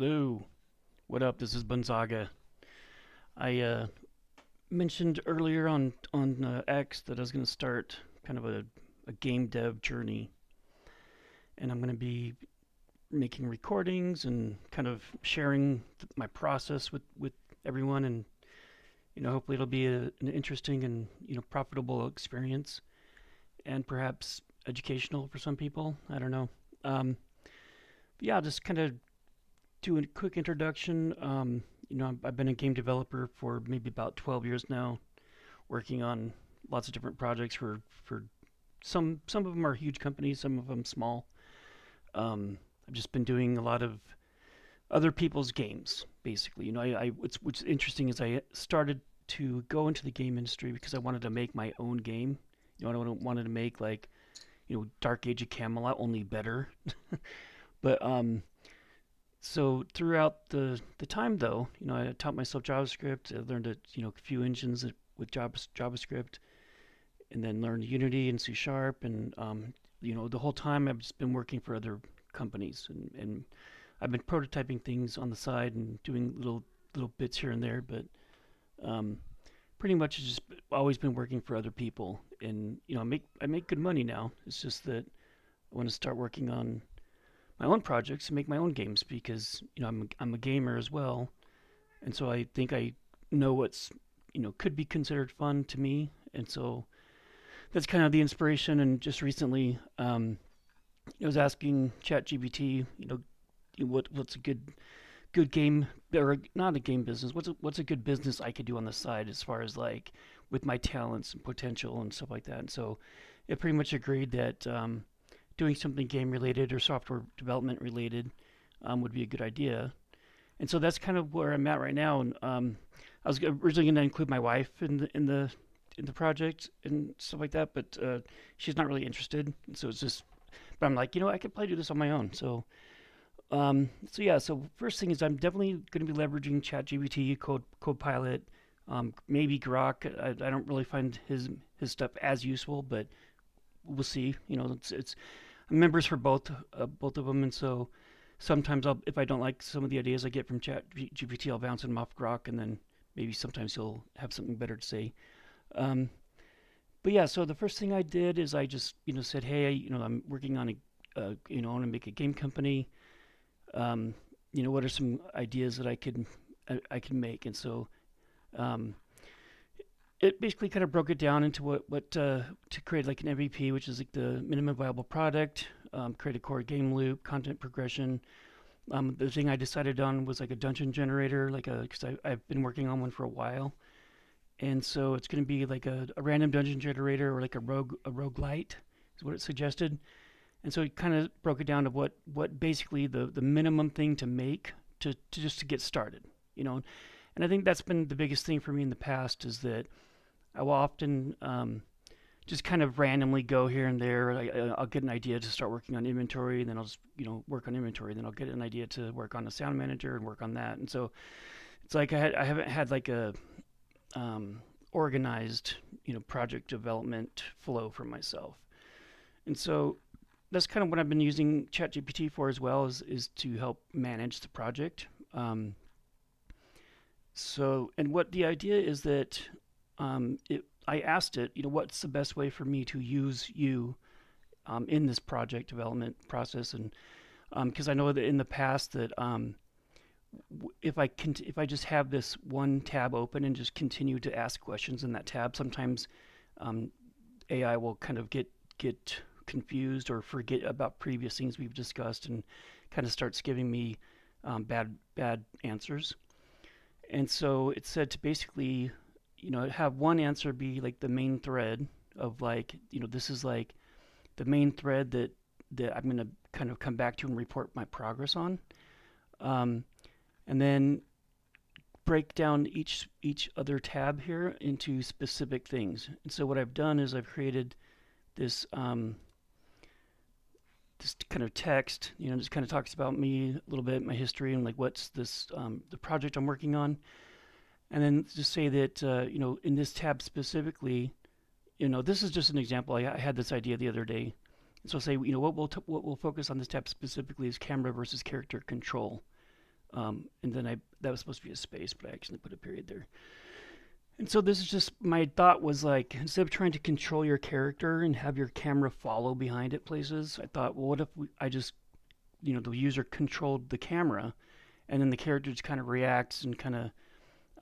Hello, what up? This is Bunzaga. I mentioned earlier on X that I was going to start kind of a game dev journey, and I'm going to be making recordings and kind of sharing my process with everyone, and hopefully it'll be an interesting and profitable experience, and perhaps educational for some people. I don't know. Um, but yeah, just kind of do a quick introduction. I've been a game developer for maybe about 12 years now, working on lots of different projects for some of them are huge companies, some of them small. I've just been doing a lot of other people's games, basically. What's interesting is I started to go into the game industry because I wanted to make my own game. I wanted to make like Dark Age of Camelot only better. But So throughout the time, though, I taught myself JavaScript. I learned a few engines with JavaScript, and then learned Unity and C Sharp. And the whole time I've just been working for other companies, and I've been prototyping things on the side and doing little bits here and there. But um, pretty much it's just always been working for other people. And I make good money now. It's just that I want to start working on my own projects and make my own games because I'm a gamer as well, and so I think I know what's could be considered fun to me, and so that's kind of the inspiration. And just recently, I was asking Chat GPT, what's a good game, or not a game business, what's a good business I could do on the side as far as like with my talents and potential and stuff like that. And so it pretty much agreed that doing something game related or software development related would be a good idea. And so that's kind of where I'm at right now. And I was originally going to include my wife in the project and stuff like that, but she's not really interested. And so it's just, but I'm like, I could probably do this on my own. So yeah. So first thing is I'm definitely going to be leveraging ChatGPT, Copilot, maybe Grok. I don't really find his stuff as useful, but we'll see. It's members for both of them, and so sometimes if I don't like some of the ideas I get from Chat GPT, I'll bounce them off Grok, and then maybe sometimes he'll have something better to say. Um, but yeah, so the first thing I did is I just said, hey, I'm working on I want to make a game company. Um, what are some ideas that I can make? And so um, it basically kind of broke it down into what to create like an MVP, which is like the minimum viable product, create a core game loop, content progression. The thing I decided on was like a dungeon generator, because I've been working on one for a while, and so it's going to be like a random dungeon generator or like a roguelite is what it suggested. And so it kind of broke it down to what basically the minimum thing to make to just to get started, you know. And I think that's been the biggest thing for me in the past is that I will often just kind of randomly go here and there. I'll get an idea to start working on inventory, and then I'll just work on inventory. Then I'll get an idea to work on a sound manager and work on that. And so it's like I haven't had like a organized project development flow for myself. And so that's kind of what I've been using ChatGPT for as well is to help manage the project. And what the idea is that I asked it, what's the best way for me to use you in this project development process, and because I know that in the past that if I just have this one tab open and just continue to ask questions in that tab, sometimes um, AI will kind of get confused or forget about previous things we've discussed and kind of starts giving me bad answers. And so it said to basically have one answer be like the main thread of like this is like the main thread that I'm gonna kind of come back to and report my progress on, um, and then break down each other tab here into specific things. And so what I've done is I've created this this kind of text, just kind of talks about me a little bit, my history, and like what's this the project I'm working on, and then just say that in this tab specifically, this is just an example. I had this idea the other day, so say what we'll focus on this tab specifically is camera versus character control. And then that was supposed to be a space, but I actually put a period there. And so this is just my thought was like instead of trying to control your character and have your camera follow behind it places, I thought, well, what if I just the user controlled the camera, and then the character just kind of reacts and kind of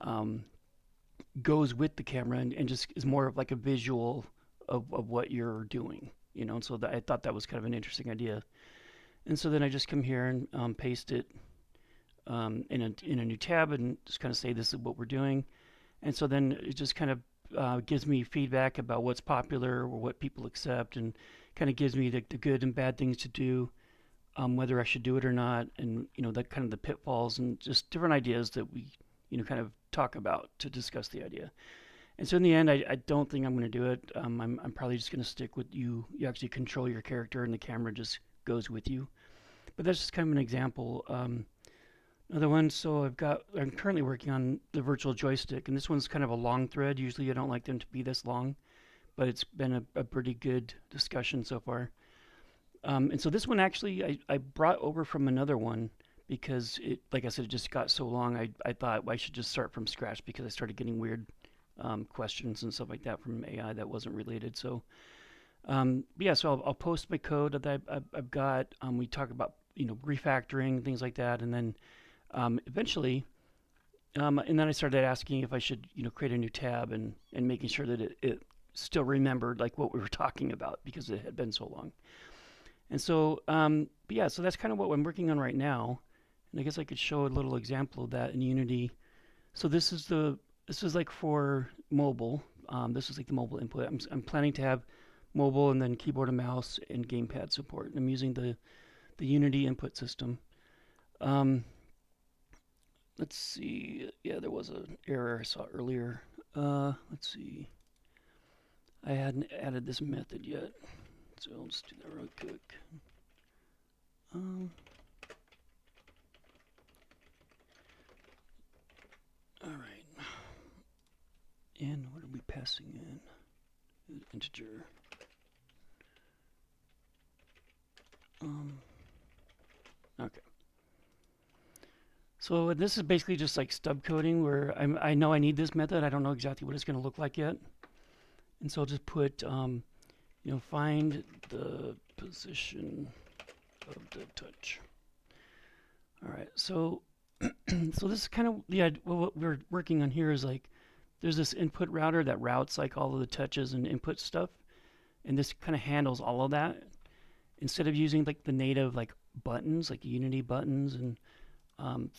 um, goes with the camera and just is more of like a visual of what you're doing, And so I thought that was kind of an interesting idea. And so then I just come here and paste it in a new tab and just kind of say this is what we're doing. And so then it just kind of gives me feedback about what's popular or what people accept, and kind of gives me the good and bad things to do, whether I should do it or not, and that kind of the pitfalls and just different ideas that we kind of talk about to discuss the idea. And so in the end, I don't think I'm going to do it. I'm probably just going to stick with you. You actually control your character, and the camera just goes with you. But that's just kind of an example. Another one, so I'm currently working on the virtual joystick, and this one's kind of a long thread. Usually I don't like them to be this long, but it's been a pretty good discussion so far. And so this one actually I brought over from another one because like I said, it just got so long. I thought I should just start from scratch because I started getting weird questions and stuff like that from AI that wasn't related. So, but yeah, so I'll post my code that I've got. We talk about refactoring things like that, and then eventually, and then I started asking if I should create a new tab and making sure that it still remembered like what we were talking about because it had been so long. And so, but yeah, so that's kind of what I'm working on right now. And I guess I could show a little example of that in Unity. So this is like for mobile. This is like the mobile input. I'm planning to have mobile and then keyboard and mouse and gamepad support. I'm using the Unity input system. Um, let's see. Yeah, there was an error I saw earlier. Let's see. I hadn't added this method yet, so let's do that real quick. All right. And what are we passing in? An integer. Okay. So this is basically just like stub coding where I know I need this method. I don't know exactly what it's going to look like yet. And so I'll just put, find the position of the touch. All right. So, so this is kind of what we're working on here is like, there's this input router that routes like all of the touches and input stuff. And this kind of handles all of that. Instead of using like the native like buttons, like Unity buttons and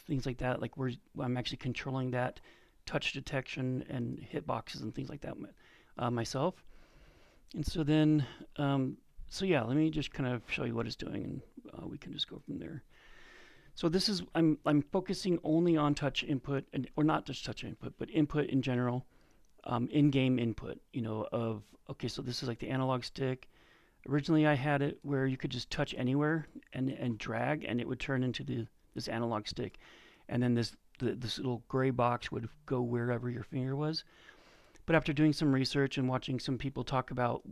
things like that, like I'm actually controlling that touch detection and hitboxes and things like that myself. And so then, so yeah, let me just kind of show you what it's doing, and we can just go from there. So this is I'm focusing only on touch input, or not just touch input, but input in general, in-game input. Okay, so this is like the analog stick. Originally, I had it where you could just touch anywhere and drag, and it would turn into this analog stick, and then this little gray box would go wherever your finger was. But after doing some research and watching some people talk about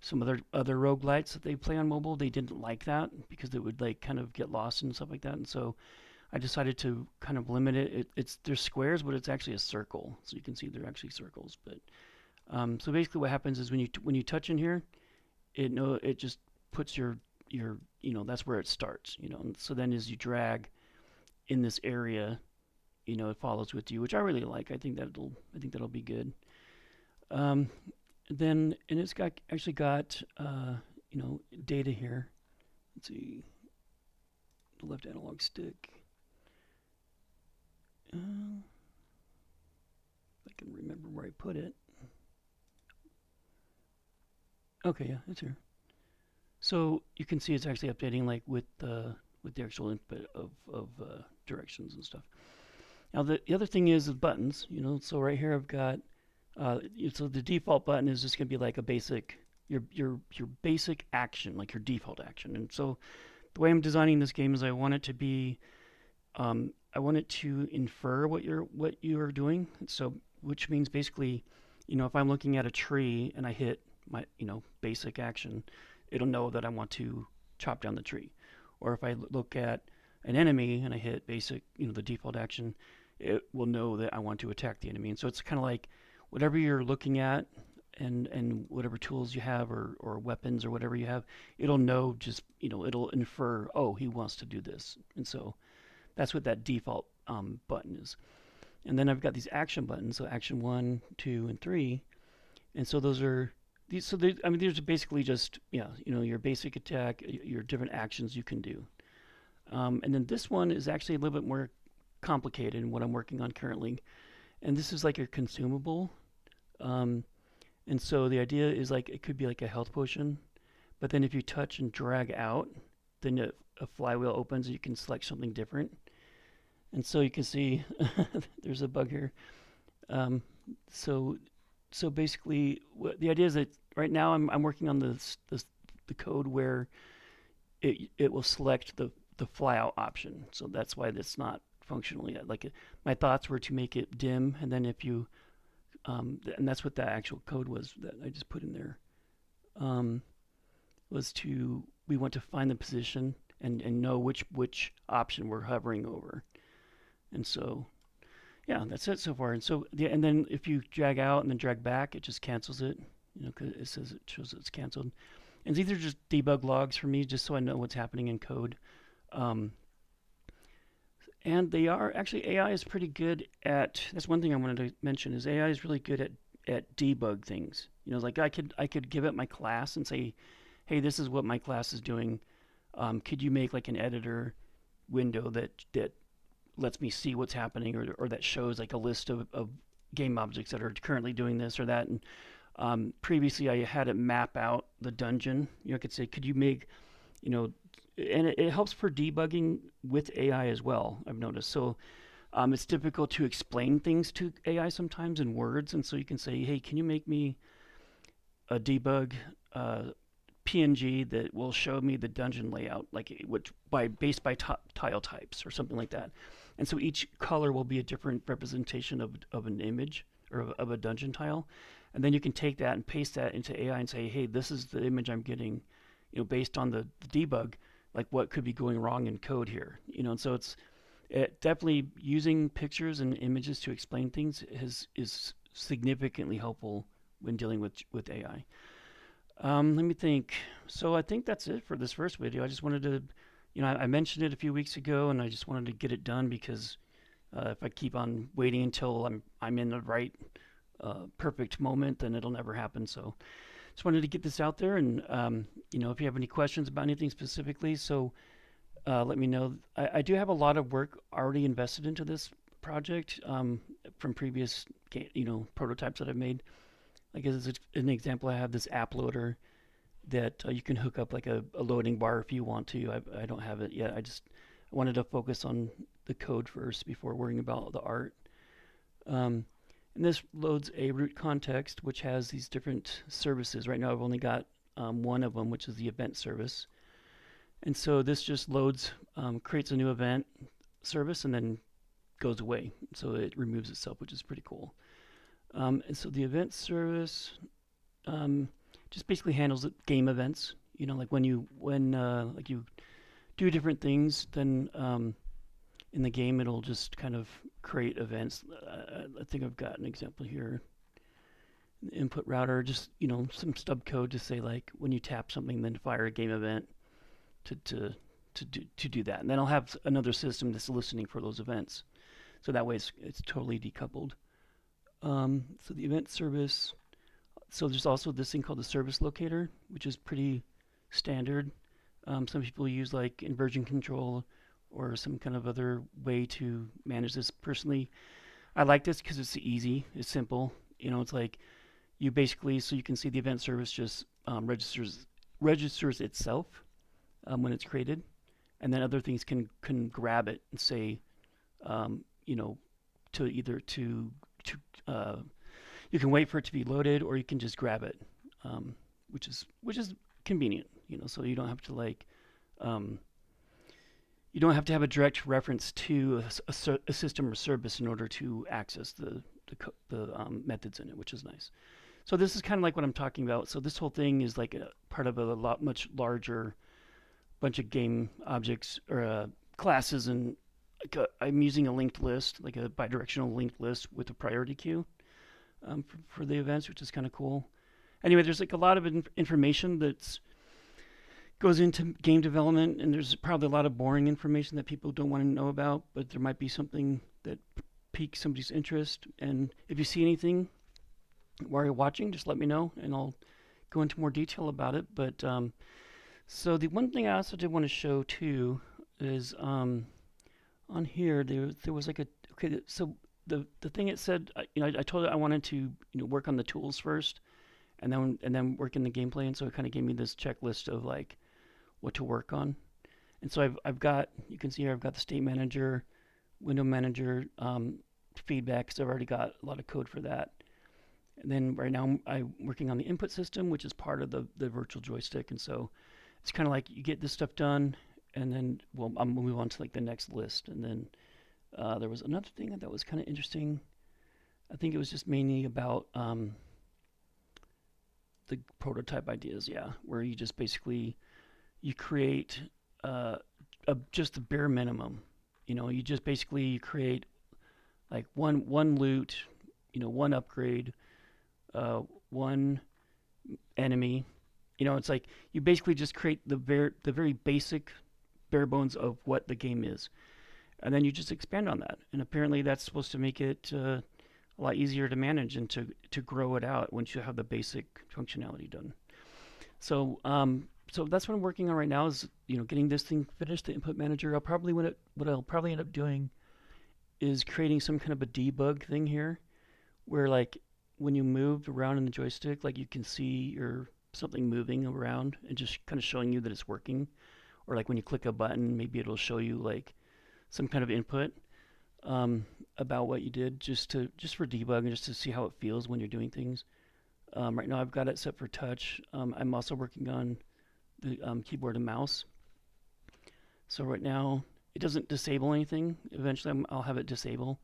some other roguelites that they play on mobile, they didn't like that because it would like kind of get lost and stuff like that. And so I decided to kind of limit it. There's squares, but it's actually a circle, so you can see they're actually circles. But so basically, what happens is when you touch in here, it just puts your that's where it starts. And so then as you drag in this area, it follows with you, which I really like. I think that'll be good. Then and it's actually got data here. Let's see, the left analog stick. If I can remember where I put it. Okay, yeah, it's here. So you can see it's actually updating like with the actual input of directions and stuff. Now the other thing is the buttons. So right here I've got so the default button is just going to be like a basic your basic action, like your default action. And so the way I'm designing this game is I want it to be I want it to infer what you're doing. So which means basically, if I'm looking at a tree and I hit my basic action, it'll know that I want to chop down the tree. Or if I look at an enemy and I hit basic, the default action, it will know that I want to attack the enemy. And so it's kind of like whatever you're looking at and whatever tools you have or weapons or whatever you have, it'll know just, it'll infer, oh, he wants to do this. And so that's what that default button is. And then I've got these action buttons, so action 1, 2, and 3. And so those are these. So these are basically just your basic attack, your different actions you can do. And then this one is actually a little bit more complicated in what I'm working on currently. And this is like your consumable. Um, and so the idea is like it could be like a health potion, but then if you touch and drag out, then a flywheel opens and you can select something different. And so you can see there's a bug here. Um, so so basically, the idea is that right now I'm working on the code where it will select the fly out option. So that's why that's not functional yet. Like my thoughts were to make it dim, and then if you and that's what the actual code was that I just put in there. Um, was to we want to find the position and know which option we're hovering over. And so yeah, that's it so far. And so yeah, and then if you drag out and then drag back, it just cancels it. Because it says it shows it's canceled. And these are just debug logs for me, just so I know what's happening in code. Um, and they are actually AI is pretty good at. That's one thing I wanted to mention is AI is really good at debug things. Like I could give it my class and say, hey, this is what my class is doing. Could you make like an editor window that lets me see what's happening or that shows like a list of game objects that are currently doing this or that. And previously I had it map out the dungeon. I could say, could you make, and it helps for debugging with AI as well, I've noticed. So it's difficult to explain things to AI sometimes in words. And so you can say, hey, can you make me a debug PNG that will show me the dungeon layout, like which based by tile types or something like that. And so each color will be a different representation of an image or of a dungeon tile. And then you can take that and paste that into AI and say, hey, this is the image I'm getting, based on the debug, like what could be going wrong in code here, And so it definitely using pictures and images to explain things is significantly helpful when dealing with AI. Let me think. So I think that's it for this first video. I just wanted to, I mentioned it a few weeks ago, and I just wanted to get it done because if I keep on waiting until I'm in the right perfect moment, then it'll never happen. So just wanted to get this out there, and if you have any questions about anything specifically, so let me know. I do have a lot of work already invested into this project from previous prototypes that I've made. Like as an example, I have this app loader that you can hook up like a loading bar if you want to. I don't have it yet. I wanted to focus on the code first before worrying about the art. And this loads a root context, which has these different services. Right now I've only got one of them, which is the event service. And so this just loads, creates a new event service and then goes away. So it removes itself, which is pretty cool. And so the event service just basically handles game events. Like when you do different things, then in the game it'll just kind of create events. I think I've got an example here. The input router, just some stub code to say like when you tap something, then fire a game event to do that. And then I'll have another system that's listening for those events. So that way it's totally decoupled. So the event service. So there's also this thing called the service locator, which is pretty standard. Some people use like inversion control or some kind of other way to manage this. Personally, I like this because it's easy, it's simple. It's like you basically, so you can see the event service just registers itself when it's created, and then other things can grab it and say, to either to you can wait for it to be loaded, or you can just grab it, which is convenient. So you don't have to you don't have to have a direct reference to a system or service in order to access the methods in it, which is nice. So this is kind of like what I'm talking about. So this whole thing is like a part of a much larger bunch of game objects or classes and I'm using a linked list, like a bidirectional linked list with a priority queue for the events, which is kind of cool. Anyway, there's like a lot of information that goes into game development, and there's probably a lot of boring information that people don't want to know about, but there might be something that piques somebody's interest. And if you see anything while you're watching, just let me know, and I'll go into more detail about it. But so the one thing I also did want to show too is on here there was like a okay. So the thing it said, I told it I wanted to work on the tools first, and then work in the gameplay, and so it kind of gave me this checklist of like what to work on. And so I've got, you can see here, I've got the state manager, window manager, feedback, because I've already got a lot of code for that. And then right now I'm working on the input system, which is part of the virtual joystick. And so it's kind of like you get this stuff done, and then I'll move on to like the next list. And then there was another thing that was kind of interesting. I think it was just mainly about the prototype ideas, yeah, where you just basically you create just the bare minimum. You just basically create like one loot, one upgrade, one enemy. It's like you basically just create the very basic bare bones of what the game is, and then you just expand on that. And apparently, that's supposed to make it a lot easier to manage and to grow it out once you have the basic functionality done. So that's what I'm working on right now is getting this thing finished, the input manager. What I'll probably end up doing is creating some kind of a debug thing here, where like when you move around in the joystick, like you can see your something moving around and just kind of showing you that it's working. Or like when you click a button, maybe it'll show you like some kind of input about what you did, just for debug and just to see how it feels when you're doing things. Right now I've got it set for touch. I'm also working on the keyboard and mouse. So right now it doesn't disable anything. Eventually I'll have it disable.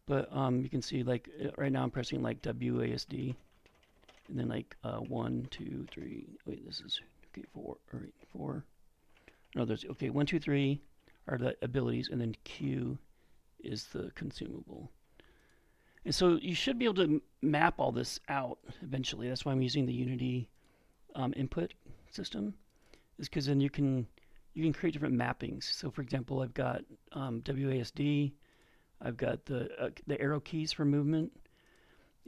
But you can see like right now I'm pressing like WASD, and then like 1, 2, 3. Wait, this is okay. 4. All right, 4. No, there's okay. 1, 2, 3 are the abilities, and then Q is the consumable. And so you should be able to map all this out eventually. That's why I'm using the Unity input system, is because then you can create different mappings. So for example, I've got WASD, I've got the arrow keys for movement,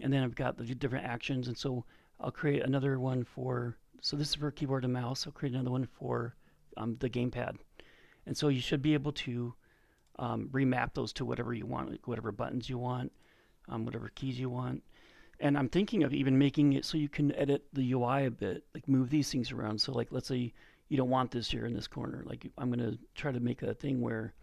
and then I've got the different actions. And so I'll create another one for, so this is for keyboard and mouse. I'll create another one for the gamepad. And so you should be able to remap those to whatever you want, like whatever buttons you want, whatever keys you want. And I'm thinking of even making it so you can edit the UI a bit, like move these things around. So like let's say you don't want this here in this corner. Like I'm going to try to make a thing where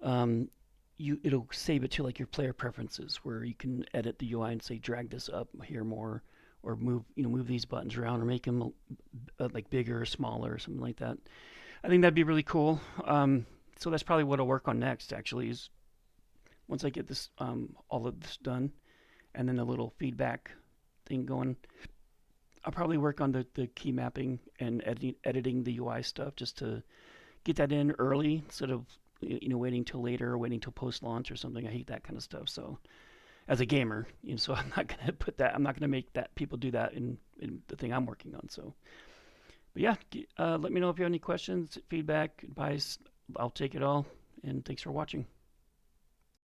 it'll save it to like your player preferences, where you can edit the UI and say drag this up here more, or move these buttons around, or make them like bigger or smaller or something like that. I think that'd be really cool. So that's probably what I'll work on next. Actually, is once I get this all of this done, and then the little feedback thing going, I'll probably work on the key mapping and editing the UI stuff just to get that in early instead of waiting till later or waiting till post launch or something. I hate that kind of stuff. So as a gamer, so I'm not gonna put that. I'm not gonna make that people do that in the thing I'm working on. So, but yeah, let me know if you have any questions, feedback, advice. I'll take it all. And thanks for watching.